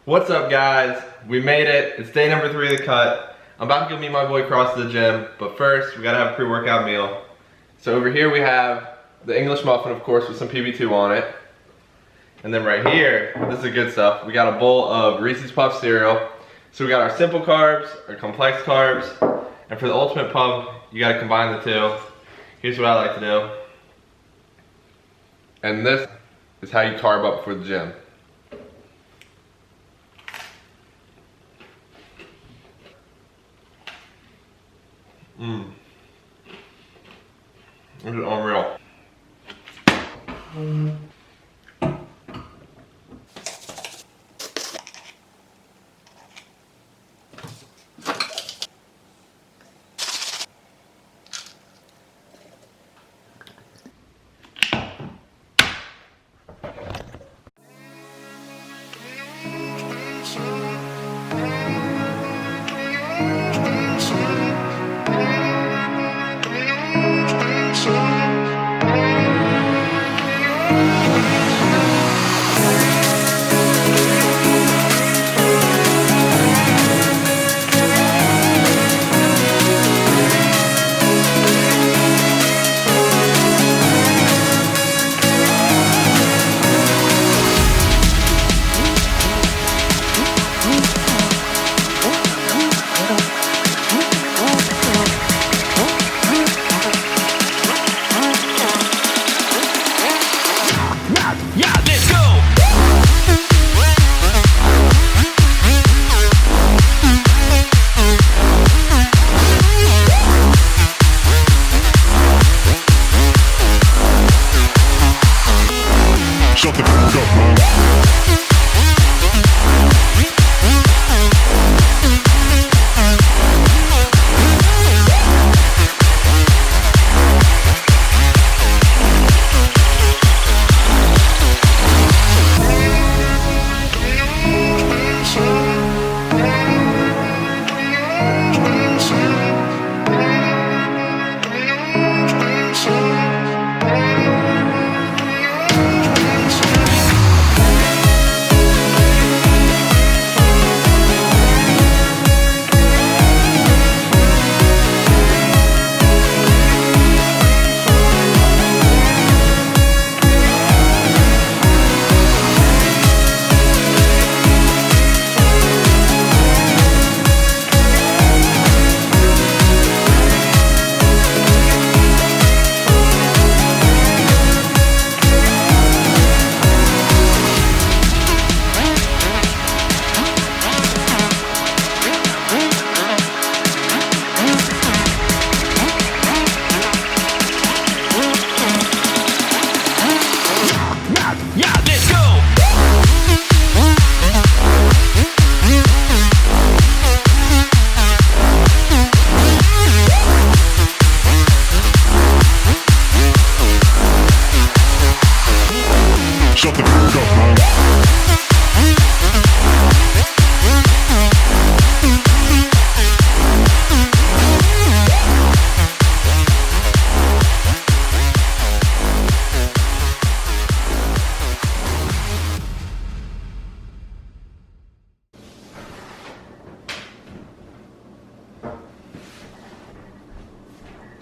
What's up, guys? We made it. It's day number 3 of the cut. I'm about to go meet my boy Cross to the gym, but first we gotta have a pre-workout meal. So over here we have the English muffin, of course, with some PB2 on it. And then right here, this is the good stuff. We got a bowl of Reese's Puff cereal. So we got our simple carbs, our complex carbs, and for the ultimate pump, you gotta combine the two. Here's what I like to do. And this is how you carb up for the gym. This is unreal.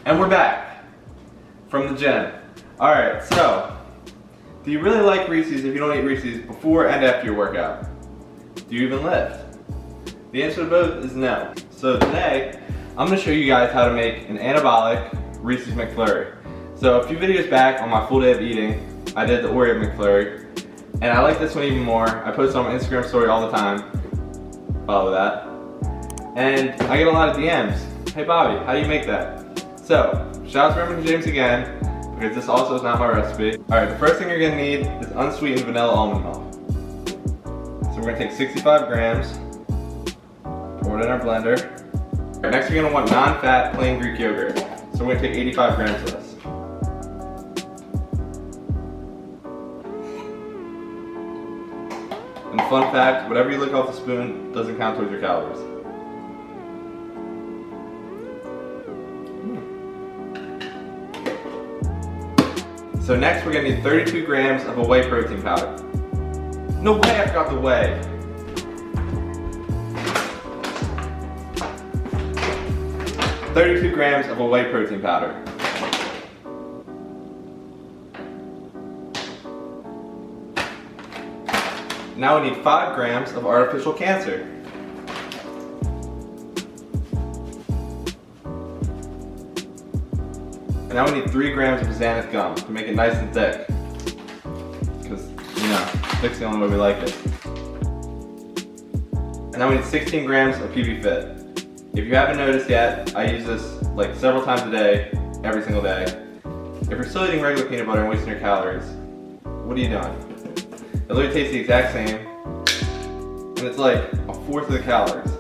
And we're back from the gym. Alright, so, do you really like Reese's if you don't eat Reese's before and after your workout? Do you even lift? The answer to both is no. So today, I'm going to show you guys how to make an anabolic Reese's McFlurry. So a few videos back on my full day of eating, I did the Oreo McFlurry. And I like this one even more. I post it on my Instagram story all the time. Follow that. And I get a lot of DMs. Hey Bobby, how do you make that? So, shout out to Remington James again, because this also is not my recipe. Alright, the first thing you're going to need is unsweetened vanilla almond milk. So we're going to take 65 grams, pour it in our blender. Alright, next you're going to want non-fat plain Greek yogurt. So we're going to take 85 grams of this. And fun fact, whatever you lick off the spoon doesn't count towards your calories. So next we're going to need 32 grams of a whey protein powder. No way I forgot the whey. 32 grams of a whey protein powder. Now we need 5 grams of artificial cancer. And now we need 3 grams of xanthan gum to make it nice and thick. Because, you know, thick's the only way we like it. And now we need 16 grams of PB Fit. If you haven't noticed yet, I use this like several times a day, every single day. If you're still eating regular peanut butter and wasting your calories, what are you doing? It literally tastes the exact same, and it's like 1/4 of the calories.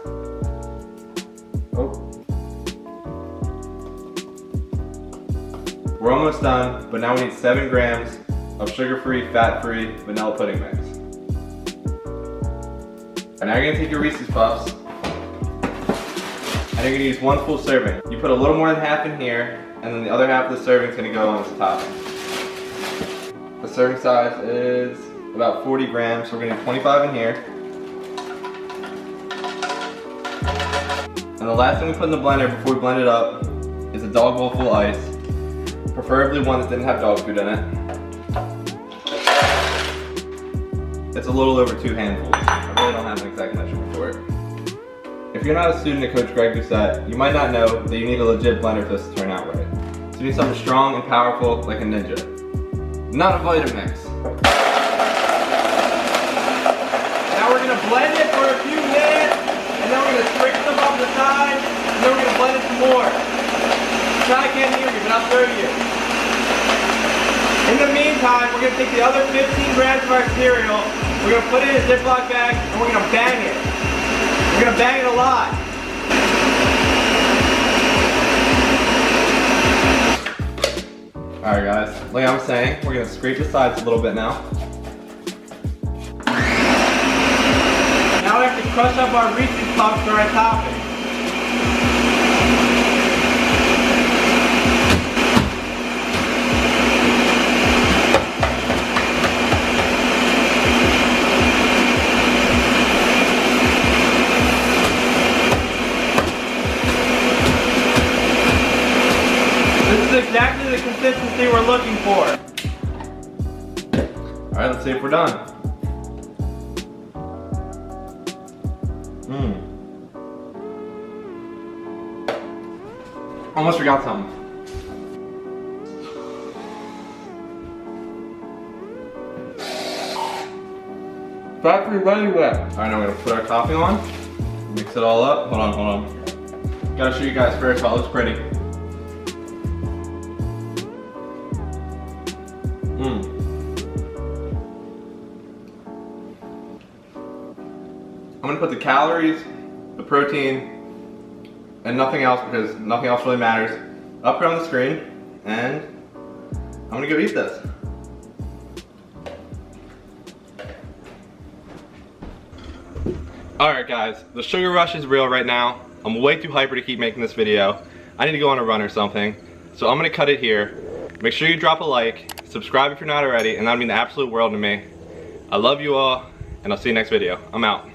Oh. We're almost done, but now we need 7 grams of sugar-free, fat-free vanilla pudding mix. And now you're gonna take your Reese's Puffs, and you're gonna use 1 full serving. You put a little more than half in here, and then the other half of the serving is gonna go on as a topping. The serving size is about 40 grams, so we're gonna do 25 in here. And the last thing we put in the blender before we blend it up is a dog bowl full of ice, preferably one that didn't have dog food in it. It's a little over 2 handfuls. I really don't have an exact measurement for it. If you're not a student at Coach Greg Doucette, you might not know that you need a legit blender for this to turn out right. So you need something strong and powerful like a Ninja. Not a Vitamix. Now we're gonna blend it for a few minutes, and then we're gonna scrape them off the side, and then we're gonna blend it some more. I can't hear you, but I'll show you. In the meantime, we're gonna take the other 15 grams of our cereal, we're gonna put it in a Ziploc bag, and we're gonna bang it. We're gonna bang it a lot. Alright guys, like I was saying, we're gonna scrape the sides a little bit now. Now we have to crush up our Reese's Puffs for our topping. Exactly the consistency we're looking for. Alright, let's see if we're done. Almost forgot something. Factory ready wet. Alright, now we're gonna put our topping on. Mix it all up. Hold on. Gotta show you guys first how it looks pretty. I'm gonna put the calories, the protein, and nothing else because nothing else really matters up here on the screen, and I'm gonna go eat this. Alright guys, the sugar rush is real right now. I'm way too hyper to keep making this video. I need to go on a run or something, so I'm gonna cut it here. Make sure you drop a like, subscribe if you're not already, and that would mean the absolute world to me. I love you all, and I'll see you next video. I'm out.